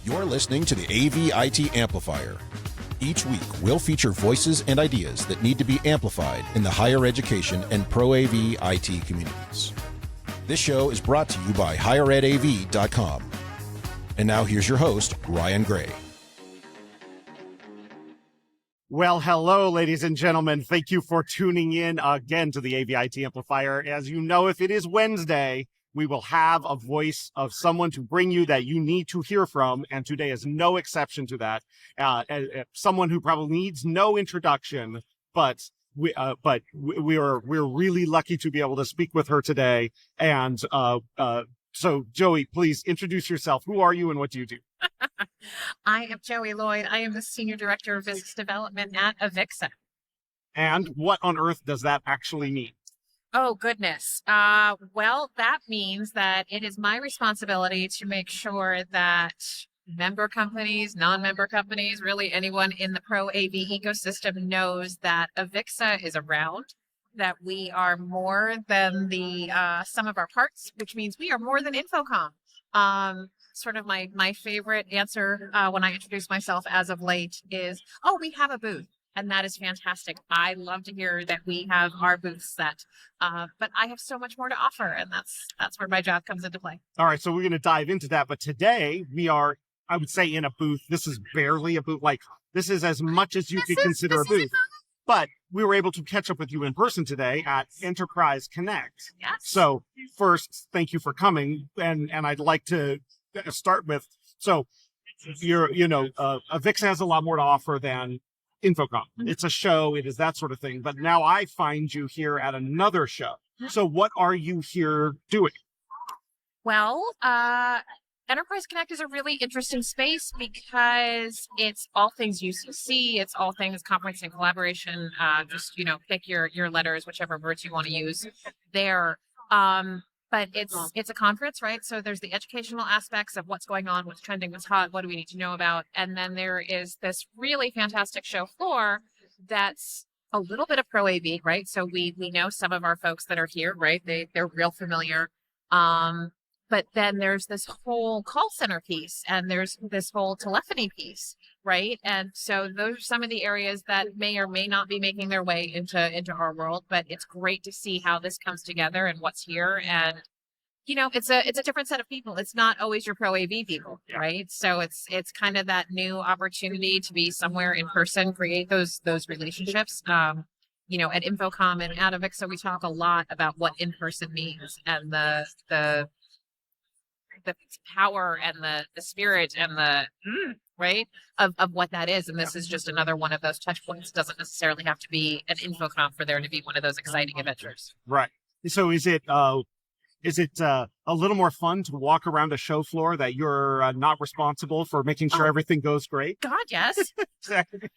You're listening to the AV-IT Amplifier. Each week, we'll feature voices and ideas that need to be amplified in the higher education and pro-AV IT communities. This show is brought to you by higheredav.com. And now here's your host, Ryan Gray. Well, hello, ladies and gentlemen. Thank you for tuning in again to the AV-IT Amplifier. As you know, if it is Wednesday, we will have a voice of someone to bring you that you need to hear from, and today is no exception to that. Someone who probably needs no introduction, but we're really lucky to be able to speak with her today. And so, Joey, please introduce yourself. Who are you, and what do you do? I am JLloyd. I am the Senior Director of Business Development at Avixa. And what on earth does that actually mean? Oh, goodness. Well, that means that it is my responsibility to make sure that member companies, non-member companies, really anyone in the pro AV ecosystem knows that Avixa is around, that we are more than the sum of our parts, which means we are more than Infocom. Sort of my favorite answer when I introduce myself as of late is, oh, we have a booth. And that is fantastic. I love to hear that we have our booth set. But I have so much more to offer, and that's where my job comes into play. All right, so we're going to dive into that. But today we are, I would say, in a booth. This is barely a booth. Like, this is as much as you could consider a booth. But we were able to catch up with you in person today at Enterprise Connect. Yes. So first, thank you for coming. And I'd like to start with, so Avixa has a lot more to offer than Infocom. It's a show, it is that sort of thing. But now I find you here at another show. So what are you here doing? Well, Enterprise Connect is a really interesting space because it's all things UCC, it's all things conference and collaboration. Just, pick your letters, whichever words you want to use there. But it's a conference, right? So there's the educational aspects of what's going on, what's trending, what's hot, what do we need to know about? And then there is this really fantastic show floor that's a little bit of pro AV, right? So we know some of our folks that are here, right? They're real familiar. But then there's this whole call center piece, and there's this whole telephony piece, right? And so those are some of the areas that may or may not be making their way into our world, but it's great to see how this comes together and what's here. And, it's a different set of people. It's not always your pro AV people, right? So it's kind of that new opportunity to be somewhere in person, create those relationships. At Infocom and at Avixa, we talk a lot about what in-person means and the power and the spirit and the right of what that is. And this is just another one of those touch points. It doesn't necessarily have to be an Infocom for there to be one of those exciting adventures. Right. So is it a little more fun to walk around a show floor that you're not responsible for making sure everything goes great? God, yes. Exactly.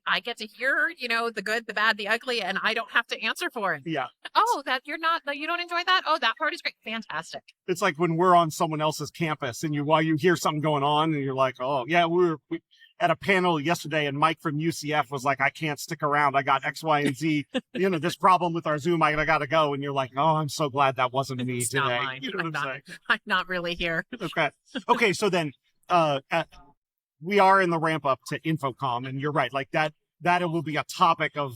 I get to hear, the good, the bad, the ugly, and I don't have to answer for it. Yeah. Oh, you don't enjoy that? Oh, that part is great. Fantastic. It's like when we're on someone else's campus and while you hear something going on and you're like, oh yeah, we at a panel yesterday and Mike from UCF was like, I can't stick around. I got X, Y, and Z, this problem with our Zoom. I gotta go. And you're like, oh, I'm so glad that wasn't me today. Not mine. I'm not really here. Okay. So then, we are in the ramp up to Infocom, and you're right. Like that will be a topic of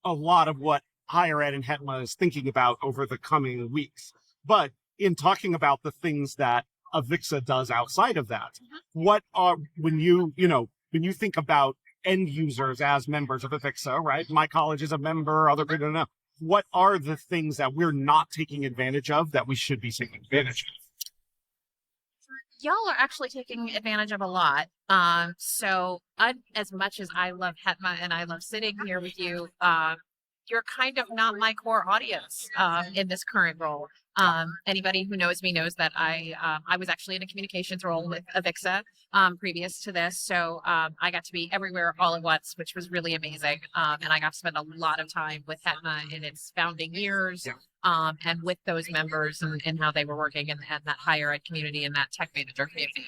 a lot of what higher ed and HETMA is thinking about over the coming weeks. But in talking about the things that Avixa does outside of that, what are, when you think about end users as members of Avixa, right? My college is a member, other people don't know. What are the things that we're not taking advantage of that we should be taking advantage of? Y'all are actually taking advantage of a lot. So as much as I love HETMA and I love sitting here with you, you're kind of not my core audience in this current role. Anybody who knows me knows that I was actually in a communications role with Avixa previous to this. So I got to be everywhere all at once, which was really amazing. And I got to spend a lot of time with HETMA in its founding years. And with those members and how they were working and that higher ed community and that tech manager community.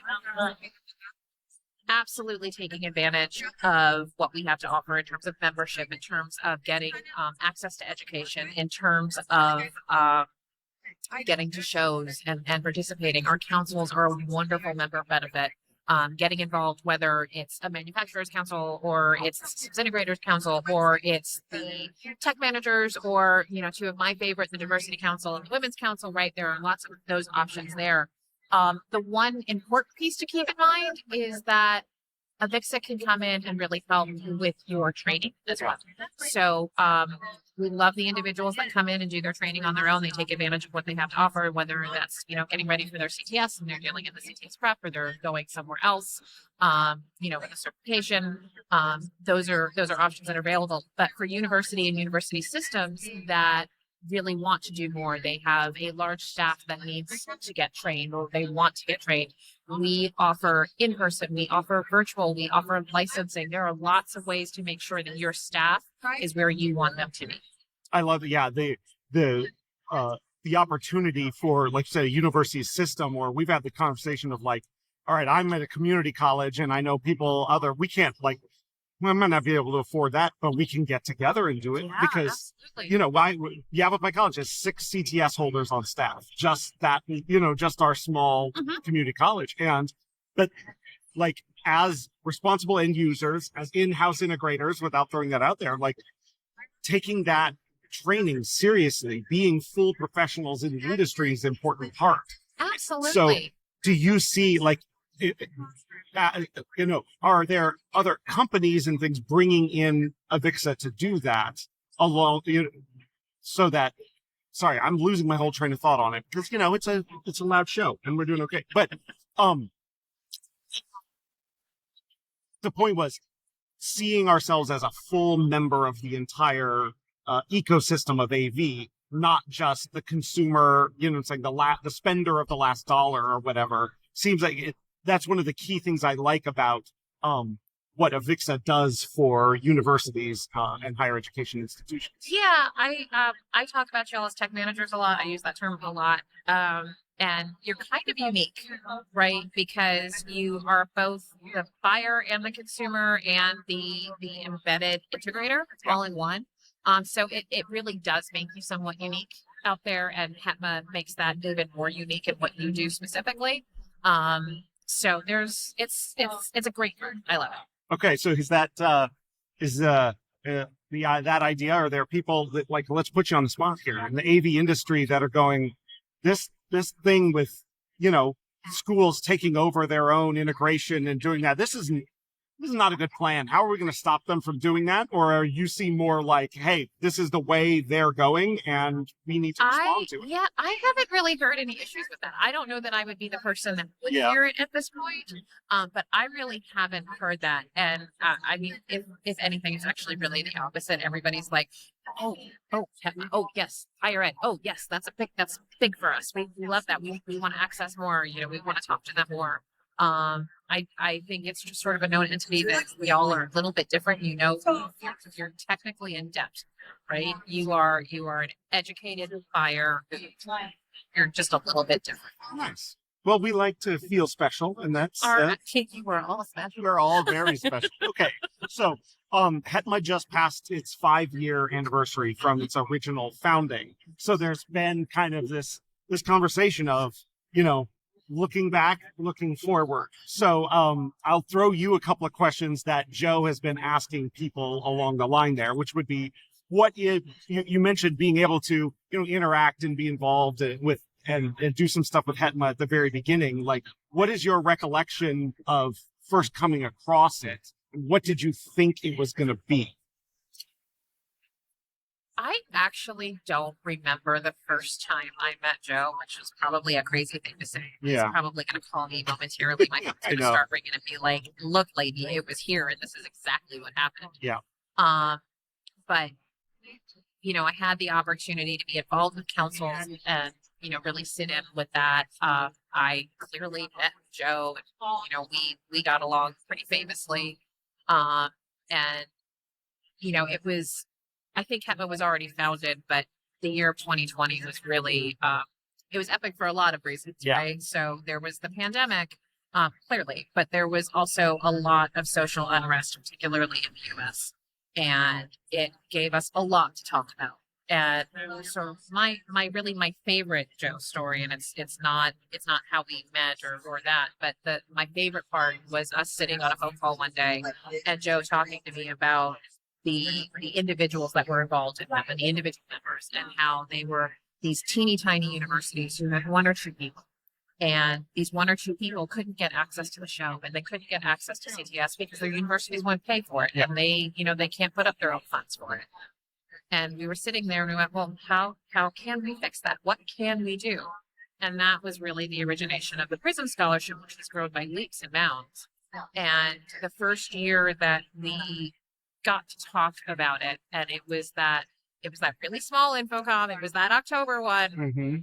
Absolutely taking advantage of what we have to offer in terms of membership, in terms of getting access to education, in terms of getting to shows and participating. Our councils are a wonderful member benefit. Getting involved, whether it's a manufacturers council or it's the systems integrators council or it's the tech managers or, two of my favorite, the diversity council and the women's council, right? There are lots of those options there. The one important piece to keep in mind is that Avixa can come in and really help with your training as well. So we love the individuals that come in and do their training on their own. They take advantage of what they have to offer, whether that's, getting ready for their CTS and they're dealing in the CTS prep or they're going somewhere else, with a certification. Those are options that are available. But for university and university systems that really want to do more, they have a large staff that needs to get trained or they want to get trained. We offer in-person, we offer virtual, we offer licensing. There are lots of ways to make sure that your staff is where you want them to be. I love it. Yeah, the opportunity for, like you said, a university system, where we've had the conversation of like, all right, I'm at a community college and I know we can't I might not be able to afford that, but we can get together and do it because, absolutely. Yavapai College has 6 CTS holders on staff, just our small community college. But as responsible end users, as in-house integrators, without throwing that out there, taking that training seriously, being full professionals in the industry is an important part. Absolutely. So do you see are there other companies and things bringing in Avixa to do that along, so that, sorry, I'm losing my whole train of thought on it because, it's a loud show and we're doing okay. But, the point was seeing ourselves as a full member of the entire ecosystem of AV, not just the consumer, it's like the spender of the last dollar or whatever. Seems like that's one of the key things I like about what Avixa does for universities and higher education institutions. Yeah, I talk about y'all as tech managers a lot. I use that term a lot. And you're kind of unique, right? Because you are both the buyer and the consumer and the embedded integrator all in one. So it really does make you somewhat unique out there, and HETMA makes that even more unique in what you do specifically. So it's a great group. I love it. Okay, so is that that idea? Are there people that let's put you on the spot here in the AV industry that are going this thing with schools taking over their own integration and doing that? This is not a good plan. How are we going to stop them from doing that? Or are you see more like, hey, this is the way they're going and we need to respond to it? Yeah, I haven't really heard any issues with that. I don't know that I would be the person that would hear it at this point, but I really haven't heard that. And I mean, if anything, it's actually really the opposite. Everybody's like, oh, yes, higher ed. Oh, yes, that's big for us. We love that. We want to access more. We want to talk to them more. I think it's just sort of a known entity that we all are a little bit different. If you're technically in depth, right? You are an educated buyer. You're just a little bit different. Nice. Well, we like to feel special, and that's we're all special. We're all very special. Okay, so HETMA just passed its 5-year anniversary from its original founding. So there's been kind of this conversation of looking back, looking forward. So I'll throw you a couple of questions that Joe has been asking people along the line there, which would be, you mentioned being able to interact and be involved with and do some stuff with HETMA at the very beginning. What is your recollection of first coming across it? What did you think it was going to be? I actually don't remember the first time I met Joe, which was probably a crazy thing to say. He's probably going to call me momentarily. My phone's going to start ringing and be like, look, lady, it was here, and this is exactly what happened. Yeah. But, I had the opportunity to be involved with councils and, really sit in with that. I clearly met Joe. We got along pretty famously. And, it was... I think HETMA was already founded, but the year of 2020 was really, it was epic for a lot of reasons, right? So there was the pandemic, clearly, but there was also a lot of social unrest, particularly in the US. And it gave us a lot to talk about. And so my favorite Joe story, and it's not how we met or that, but my favorite part was us sitting on a phone call one day and Joe talking to me about the individuals that were involved in them and the individual members and how they were these teeny tiny universities who had one or two people. And these one or two people couldn't get access to the show, and they couldn't get access to CTS because their universities wouldn't pay for it, and they can't put up their own funds for it. And we were sitting there and we went, well, how can we fix that? What can we do? And that was really the origination of the Prism Scholarship, which has grown by leaps and bounds. And the first year that we got to talk about it, and it was that really small InfoComm, it was that October one. Mm-hmm.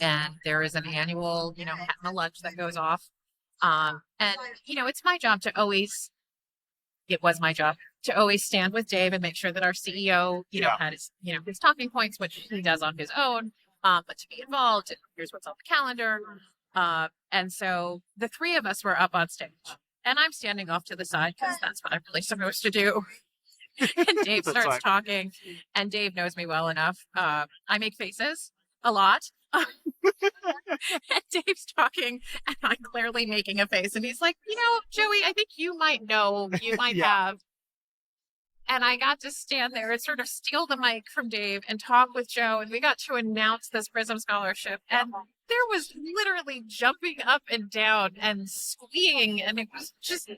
And there is an annual, Hatma lunch that goes off. And, it's my job to always, it was my job to always stand with Dave and make sure that our CEO, had his, his talking points, which he does on his own, but to be involved, and here's what's on the calendar. And so the three of us were up on stage and I'm standing off to the side because that's what I'm really supposed to do. And Dave starts talking, and Dave knows me well enough. I make faces a lot. And Dave's talking, and I'm clearly making a face, and he's like, Joey, I think you might have. And I got to stand there and sort of steal the mic from Dave and talk with Joe, and we got to announce this Prism Scholarship, and there was literally jumping up and down and squeeing, and it was just,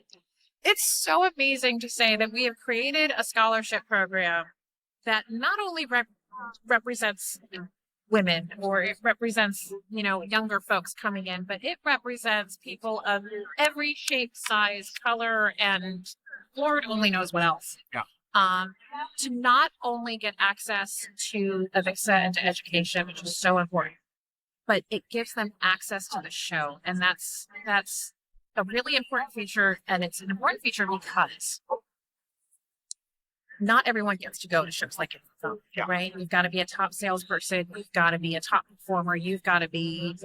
it's so amazing to say that we have created a scholarship program that not only represents women, or it represents, younger folks coming in, but it represents people of every shape, size, color, and Lord only knows what else. Yeah. To not only get access to Avixa and to education, which is so important, but it gives them access to the show. And that's a really important feature. And it's an important feature because not everyone gets to go to shows like InfoComm, right? You've got to be a top salesperson. You've got to be a top performer. You've got to be,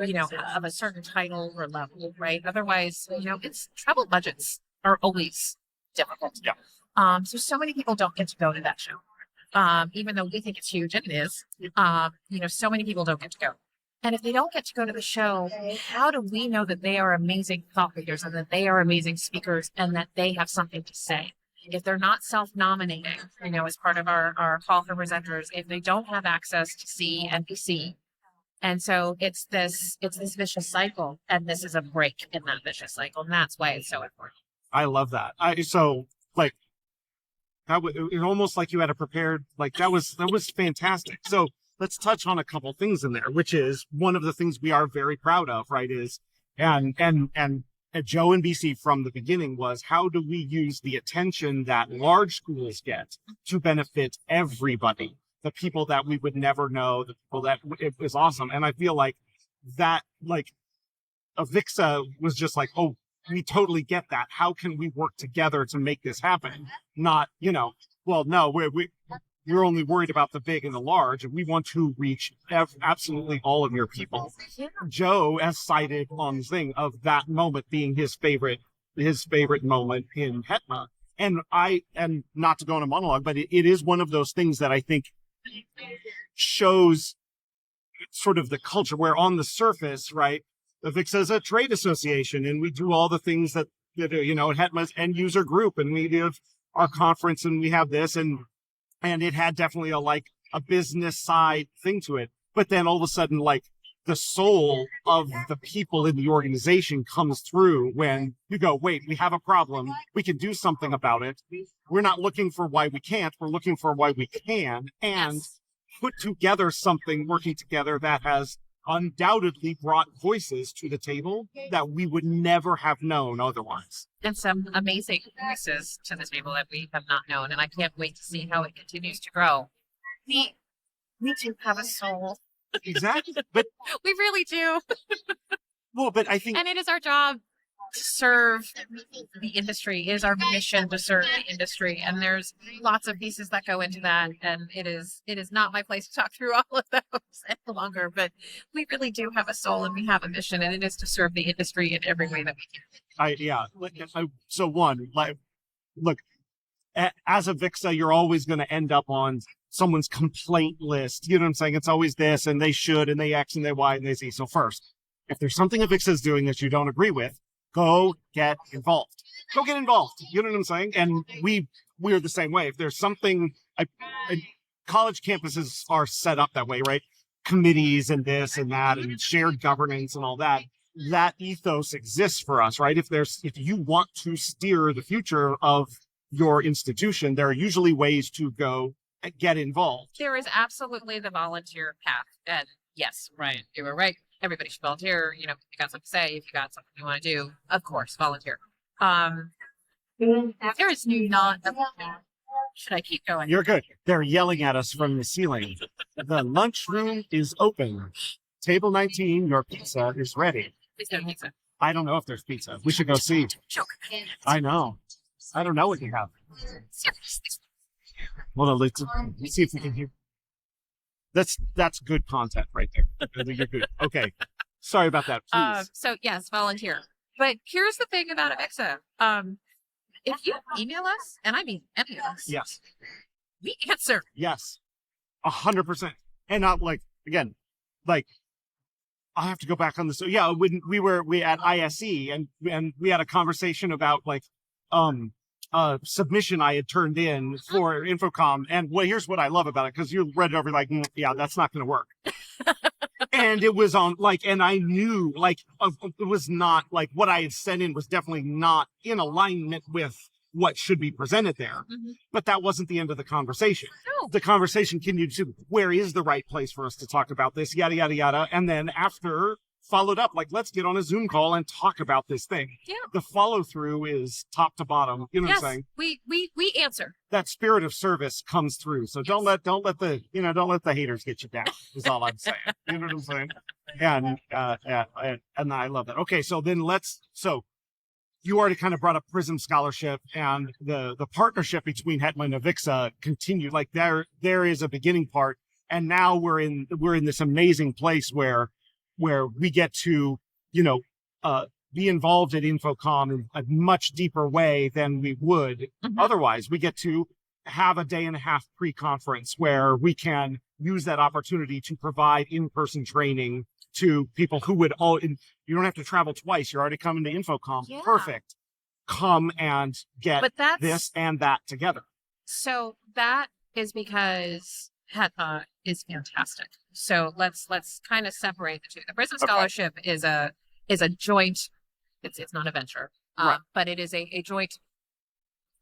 of a certain title or level, right? Otherwise, it's travel budgets are always difficult. Yeah. So many people don't get to go to that show. Even though we think it's huge, and it is, so many people don't get to go. And if they don't get to go to the show, how do we know that they are amazing thought leaders and that they are amazing speakers and that they have something to say? If they're not self-nominating, as part of our call for presenters, if they don't have access to see and be seen. And so it's this vicious cycle, and this is a break in that vicious cycle. And that's why it's so important. I love that. It almost like you had a prepared, that was fantastic. So let's touch on a couple things in there, which is one of the things we are very proud of, right? And Joe and BC from the beginning was, how do we use the attention that large schools get to benefit everybody? The people that we would never know, the people that it was awesome. And I feel like that, Avixa was just like, oh, we totally get that. How can we work together to make this happen? Not, well, no, we're only worried about the big and the large, and we want to reach absolutely all of your people. Yeah. Joe has cited on the thing of that moment being his favorite moment in Hetma. And not to go on a monologue, but it is one of those things that I think shows sort of the culture where on the surface, right, Avixa is a trade association, and we do all the things that Hetma's end user group, and we have our conference, and we have this, and it had definitely a business side thing to it. But then all of a sudden, the soul of the people in the organization comes through when you go, wait, we have a problem. We can do something about it. We're not looking for why we can't. We're looking for why we can, and put together something working together that has undoubtedly brought voices to the table that we would never have known otherwise. And some amazing voices to the table that we have not known. And I can't wait to see how it continues to grow. We do have a soul. Exactly. But we really do. Well, but I think, and it is our job to serve the industry. It is our mission to serve the industry. And there's lots of pieces that go into that. And it is not my place to talk through all of those any longer, but we really do have a soul and we have a mission, and it is to serve the industry in every way that we can. Look, as a Avixa, you're always going to end up on someone's complaint list. You know what I'm saying? It's always this, and they should, and they X, and they Y, and they Z. So first, if there's something Avixa is doing that you don't agree with, go get involved. Go get involved. You know what I'm saying? And we're the same way. If there's something, college campuses are set up that way, right? Committees and this and that and shared governance and all that. That ethos exists for us, right? If you want to steer the future of your institution, there are usually ways to go and get involved. There is absolutely the volunteer path. And yes, Ryan, you were right. Everybody should volunteer. You know, if you got something to say, if you got something you want to do, of course, volunteer. There is not a... Should I keep going? You're good. They're yelling at us from the ceiling. The lunchroom is open. Table 19, your pizza is ready. Is there pizza? I don't know if there's pizza. We should go see. Sure. I know. I don't know what you have. Well, let's see if we can hear. That's good content right there. I think you're good. Okay. Sorry about that. Please. So yes, volunteer. But here's the thing about Avixa. If you email us, and I mean any of us, Yes. we answer. Yes. 100%. And not again, I have to go back on this. So yeah, when we at ISE and we had a conversation about submission I had turned in for Infocom. And here's what I love about it, because you read it over yeah, that's not going to work. And it was on and I knew it was not what I had sent in was definitely not in alignment with what should be presented there. Mm-hmm. But that wasn't the end of the conversation. No. The conversation continued to where is the right place for us to talk about this, yada, yada, yada. And then after followed up, let's get on a Zoom call and talk about this thing. Yeah. The follow through is top to bottom. You know what I'm saying? We answer. That spirit of service comes through. So don't let the haters get you down is all I'm saying. You know what I'm saying? And I love that. Okay. So then you already kind of brought up Prism Scholarship, and the partnership between Hetma and Avixa continued. There is a beginning part, and now we're in this amazing place where we get to, be involved at Infocom in a much deeper way than we would otherwise. We get to have a day and a half pre-conference where we can use that opportunity to provide in-person training to people who would you don't have to travel twice. You're already coming to Infocom. Yeah. Perfect. Come and get this and that together. So that is because Hetma is fantastic. So let's kind of separate the two. The Prism Scholarship is a joint. It's not a venture, Right. but it is a joint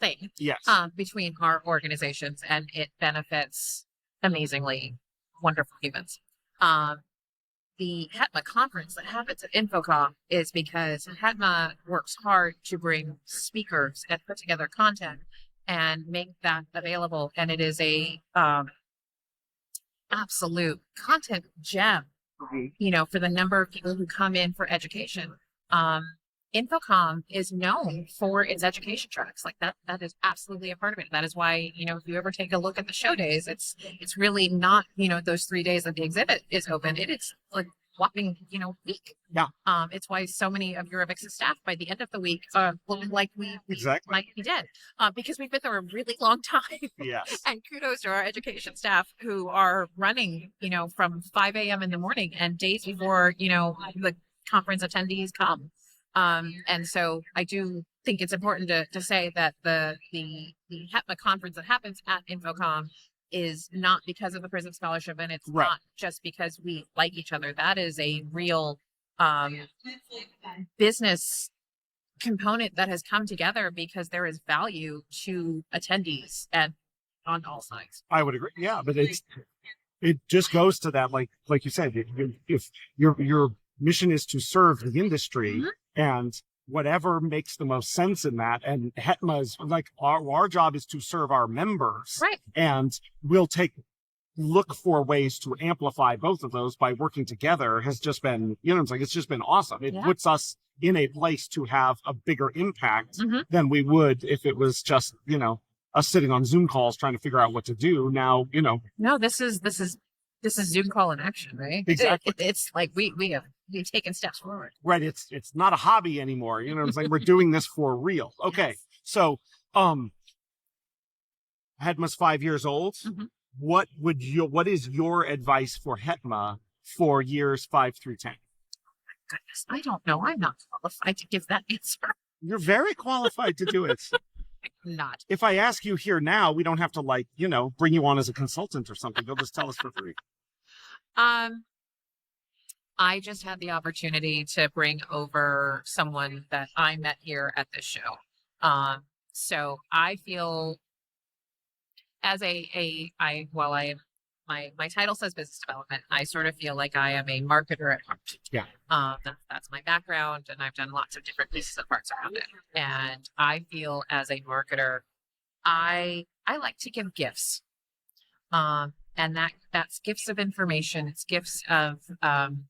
thing. Yes. Between our organizations, and it benefits amazingly wonderful humans. The Hetma conference that happens at Infocom is because Hetma works hard to bring speakers and put together content and make that available. And it is a absolute content gem, for the number of people who come in for education. Infocom is known for its education tracks. That is absolutely a part of it. That is why, if you ever take a look at the show days, it's really not, those 3 days that the exhibit is open. It's whopping, week. Yeah. It's why so many of your Avixa staff by the end of the week look like we might be dead, because we've been there a really long time. Yes. And kudos to our education staff who are running, from 5 a.m. in the morning and days before, the conference attendees come. And so I do think it's important to say that the Hetma conference that happens at Infocom is not because of the Prism Scholarship, and it's not just because we like each other. That is a real business component that has come together because there is value to attendees and on all sides. I would agree. Yeah, but it just goes to that, like you said, if your mission is to serve the industry, and whatever makes the most sense in that, and Hetma's our job is to serve our members, right? And we'll look for ways to amplify both of those by working together. Has just been, it's just been awesome. It puts us in a place to have a bigger impact than we would if it was just, us sitting on Zoom calls trying to figure out what to do. Now, no, this is Zoom call in action, right? Exactly. It's like we've taken steps forward. Right. It's not a hobby anymore. You know what I'm saying? We're doing this for real. Okay. Yes. So, Hetma's 5 years old. what is your advice for HETMA for years 5 through 10? Goodness, I don't know. I'm not qualified to give that answer. You're very qualified to do it. Not. If I ask you here now, we don't have to bring you on as a consultant or something. You'll just tell us for free. I just had the opportunity to bring over someone that I met here at this show. So I feel as my title says business development, I sort of feel like I am a marketer at heart. Yeah. That's my background, and I've done lots of different pieces of parts around it. And I feel as a marketer, I like to give gifts. And that's gifts of information. It's gifts of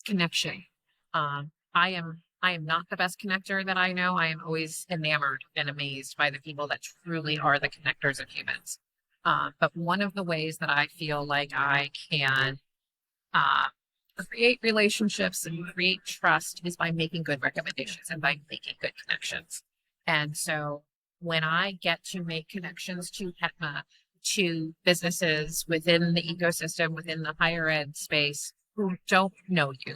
connection. I am not the best connector that I know. I am always enamored and amazed by the people that truly are the connectors of humans. But one of the ways that I feel like I can create relationships and create trust is by making good recommendations and by making good connections. And so when I get to make connections to HETMA, to businesses within the ecosystem, within the higher ed space who don't know you,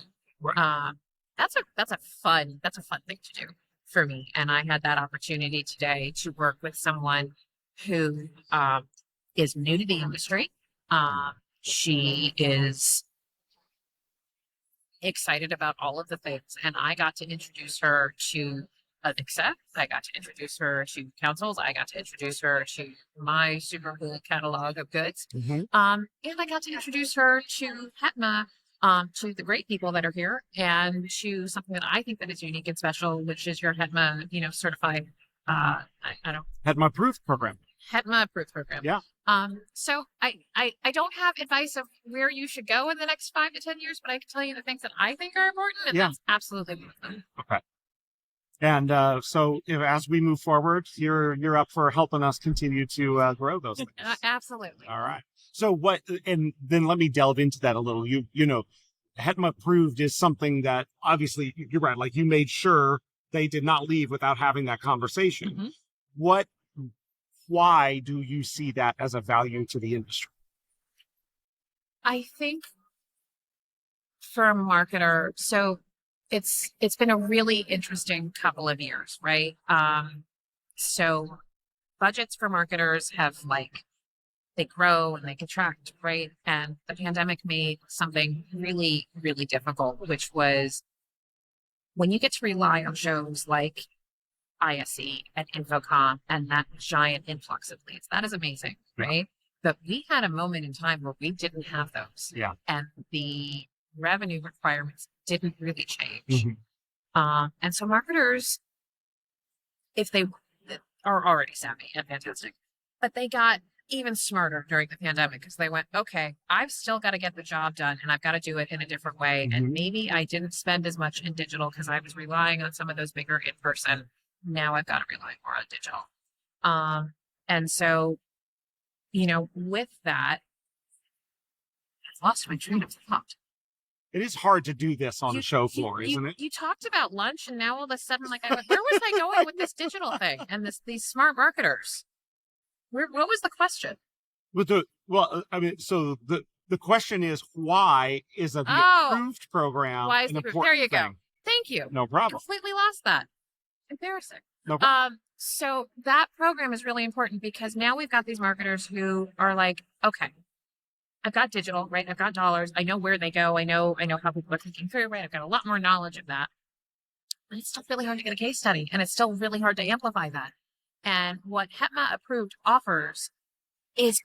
that's a fun thing to do for me. And I had that opportunity today to work with someone who is new to the industry. She is excited about all of the things, and I got to introduce her to Alexa. I got to introduce her to councils. I got to introduce her to my super cool catalog of goods. Mm-hmm. And I got to introduce her to HETMA, to the great people that are here, and to something that I think that is unique and special, which is your HETMA, certified, HETMA approved program. HETMA approved program. Yeah. So I don't have advice of where you should go in the next 5 to 10 years, but I can tell you the things that I think are important, and that's absolutely one of them. Okay. And so as we move forward, you're up for helping us continue to grow those things. Absolutely. All right. So and then let me delve into that a little. HETMA approved is something that obviously you're right. Like, you made sure they did not leave without having that conversation. Mm-hmm. Why do you see that as a value to the industry? I think for a marketer, so it's been a really interesting couple of years, right? So budgets for marketers have they grow and they contract, right? And the pandemic made something really, really difficult, which was when you get to rely on shows like ISE and Infocom and that giant influx of leads. That is amazing, right? But we had a moment in time where we didn't have those. Yeah. And the revenue requirements didn't really change. Mm-hmm. And so marketers, if they are already savvy and fantastic, but they got even smarter during the pandemic because they went, okay, I've still got to get the job done and I've got to do it in a different way. Mm-hmm. And maybe I didn't spend as much in digital because I was relying on some of those bigger in-person. Now I've got to rely more on digital. And so, with that, I've lost my train of thought. It is hard to do this on the show floor, isn't it? You talked about lunch, and now all of a sudden, where was I going with this digital thing and these smart marketers? What was the question? So the question is, why is the approved program an important thing? There you go. Thank you. No problem. Completely lost that. Embarrassing. No problem. So that program is really important because now we've got these marketers who are like, okay, I've got digital, right? I've got dollars. I know where they go. I know how people are clicking through, right? I've got a lot more knowledge of that. But it's still really hard to get a case study, and it's still really hard to amplify that. And what HETMA approved offers is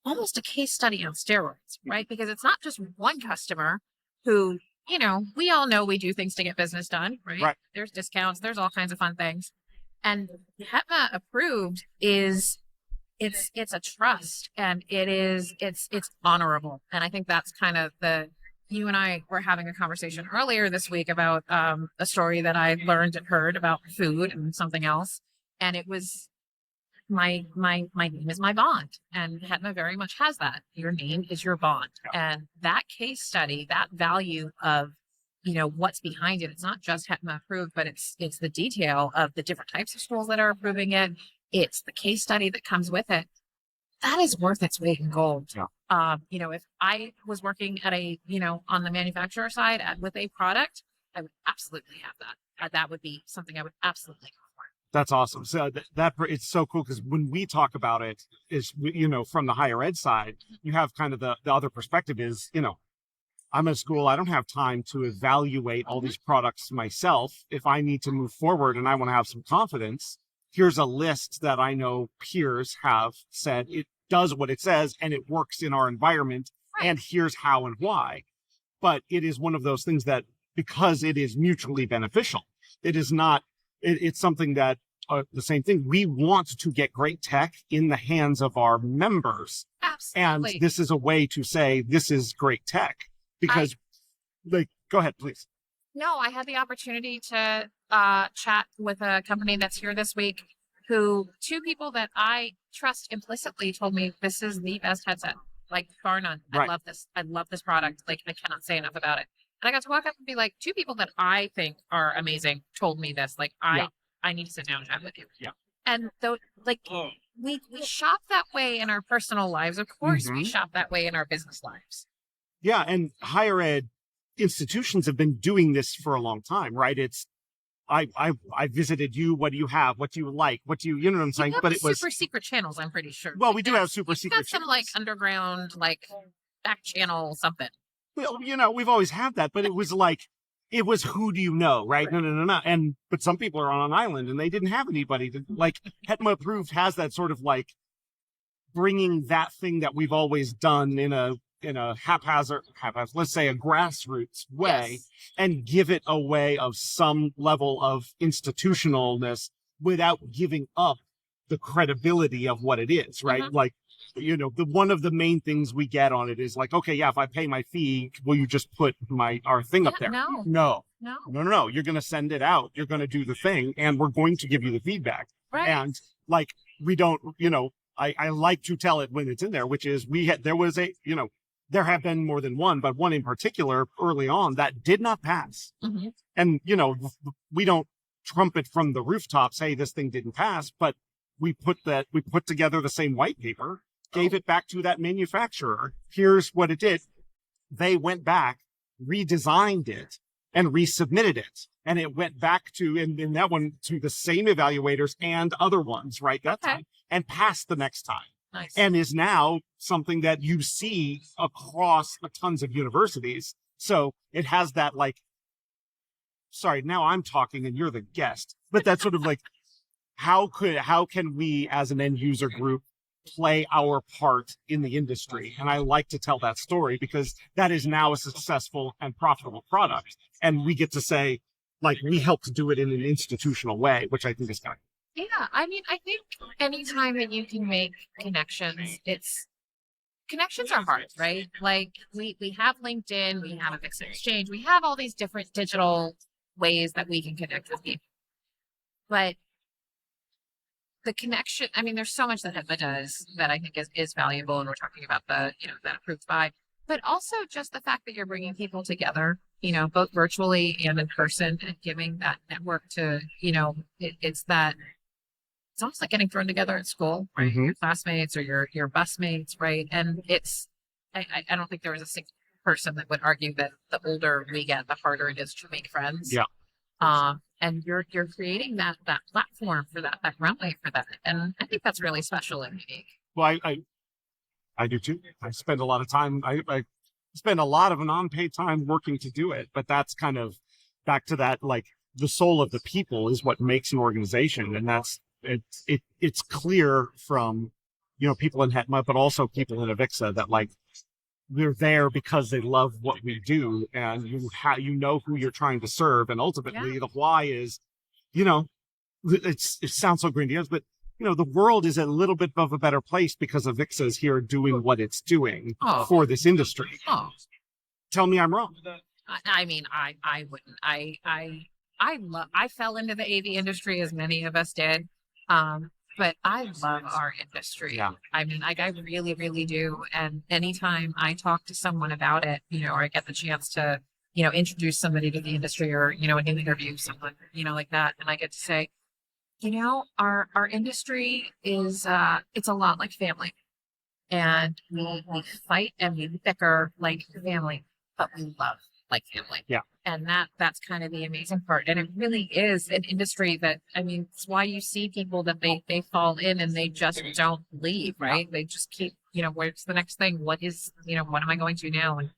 almost a case study on steroids, right? Because it's not just one customer who, we all know we do things to get business done, right? There's discounts, there's all kinds of fun things. And HETMA approved it's a trust, and it's honorable. And I think that's kind of you and I were having a conversation earlier this week about a story that I learned and heard about food and something else. And it was my name is my bond, and HETMA very much has that. Your name is your bond. And that case study, that value of, what's behind it. It's not just HETMA approved, but it's the detail of the different types of schools that are approving it. It's the case study that comes with it. that is worth its weight in gold. Yeah. If I was working at on the manufacturer side with a product, I would absolutely have that. That would be something I would absolutely go for. That's awesome. So that it's so cool because when we talk about it, is from the higher ed side, you have kind of the other perspective is I'm in school. I don't have time to evaluate all these products myself. If I need to move forward and I want to have some confidence, here's a list that I know peers have said it does what it says and it works in our environment. Right. And here's how and why. But it is one of those things that because it is mutually beneficial, it is not, it's something that the same thing. We want to get great tech in the hands of our members. Absolutely. And this is a way to say, this is great tech. Because, go ahead, please. No, I had the opportunity to chat with a company that's here this week who two people that I trust implicitly told me this is the best headset, like bar none. Right. I love this. I love this product. Like I cannot say enough about it. And I got to walk up and be like, two people that I think are amazing told me this. Like I need to sit down and chat with you. Yeah. And though, we shop that way in our personal lives. Of course, we shop that way in our business lives. Yeah, and higher ed institutions have been doing this for a long time, right? It's I visited you. What do you have? What do you like? What do you know what I'm saying? But it was super secret channels. I'm pretty sure. Well, we do have super secret. Got some underground back channel something. Well, we've always had that, but it was who do you know, right? No. But some people are on an island and they didn't have anybody to Hetma Approved has that sort of bringing that thing that we've always done in a haphazard, let's say a grassroots way, yes, and give it a way of some level of institutionalness without giving up the credibility of what it is, right? The one of the main things we get on it is okay, yeah, if I pay my fee, will you just put our thing up there? No. You're going to send it out. You're going to do the thing and we're going to give you the feedback. Right. And we don't, I like to tell it when it's in there, which is there have been more than one, but one in particular early on that did not pass. Mm-hmm. And, we don't trumpet from the rooftops, hey, this thing didn't pass, but we put together the same white paper, gave it back to that manufacturer. Here's what it did. They went back, redesigned it, and resubmitted it. And it went back to, in that one, to the same evaluators and other ones, right? That time, and passed the next time. Nice. And is now something that you see across tons of universities. So it has that sorry, now I'm talking and you're the guest, but that's sort of how can we as an end user group play our part in the industry? And I like to tell that story because that is now a successful and profitable product. And we get to say, we helped do it in an institutional way, which I think is kind of. Yeah, I think anytime that you can make connections, connections are hard, right? We have LinkedIn, we have a Vixen Exchange, we have all these different digital ways that we can connect with people. But the connection, there's so much that HIPAA does that I think is valuable, and we're talking about that approved by, but also just the fact that you're bringing people together, both virtually and in person, and giving that network to, it's almost like getting thrown together at school, right? Mm-hmm. Your classmates or your busmates, right? And I don't think there is a single person that would argue that the older we get, the harder it is to make friends. Yeah. And you're creating that platform for that runway for that. And I think that's really special and unique. Well, I do too. I spend a lot of time, I spend a lot of unpaid time working to do it, but that's kind of back to that, the soul of the people is what makes an organization. And it's clear from, people in HETMA, but also people in Avixa that they're there because they love what we do, and you know who you're trying to serve, and ultimately the why is, it sounds so grandiose, but the world is a little bit of a better place because Avixa is here doing what it's doing for this industry. Tell me I'm wrong. I wouldn't. I fell into the AV industry as many of us did. But I love our industry. Yeah. I really, really do. And anytime I talk to someone about it, or I get the chance to, introduce somebody to the industry or, a new interview, someone, like that. And I get to say, our industry is, it's a lot like family. and we fight and we bicker like family, but we love like family. Yeah. And that's kind of the amazing part. And it really is an industry that, I mean, it's why you see people that they fall in and they just don't leave, right? They just keep, where's the next thing? What is, what am I going to now? And,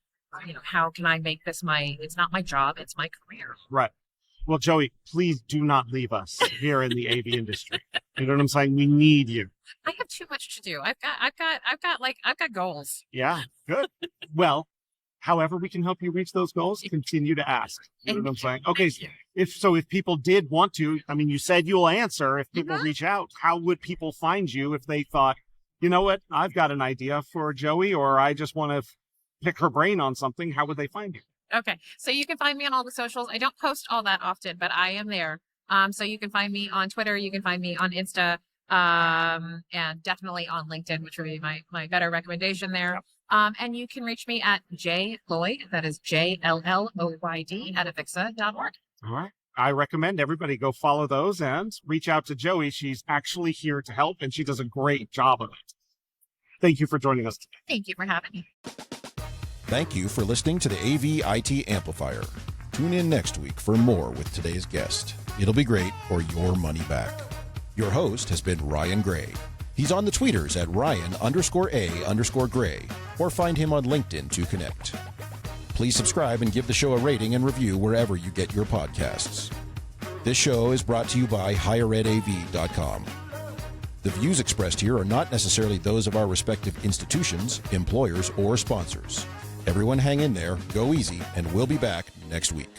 how can I make this it's not my job, it's my career. Right. Well, Joey, please do not leave us here in the AV industry. You know what I'm saying? We need you. I have too much to do. I've got goals. Yeah, good. Well, however we can help you reach those goals, continue to ask. You know what I'm saying? Okay, if people did want to, I mean, you said you'll answer if people reach out. How would people find you if they thought, you know what, I've got an idea for Joey, or I just want to pick her brain on something? How would they find you? Okay, so you can find me on all the socials. I don't post all that often, but I am there. So you can find me on Twitter, you can find me on Insta, and definitely on LinkedIn, which would be my better recommendation there. And you can reach me at JLloyd, that is JLLOYD at avixa.org. All right. I recommend everybody go follow those and reach out to Joey. She's actually here to help, and she does a great job of it. Thank you for joining us today. Thank you for having me. Thank you for listening to the AV IT Amplifier. Tune in next week for more with today's guest. It'll be great or your money back. Your host has been Ryan Gray. He's on the tweeters at Ryan_A_Gray, or find him on LinkedIn to connect. Please subscribe and give the show a rating and review wherever you get your podcasts. This show is brought to you by higheredav.com. The views expressed here are not necessarily those of our respective institutions, employers, or sponsors. Everyone hang in there, go easy, and we'll be back next week.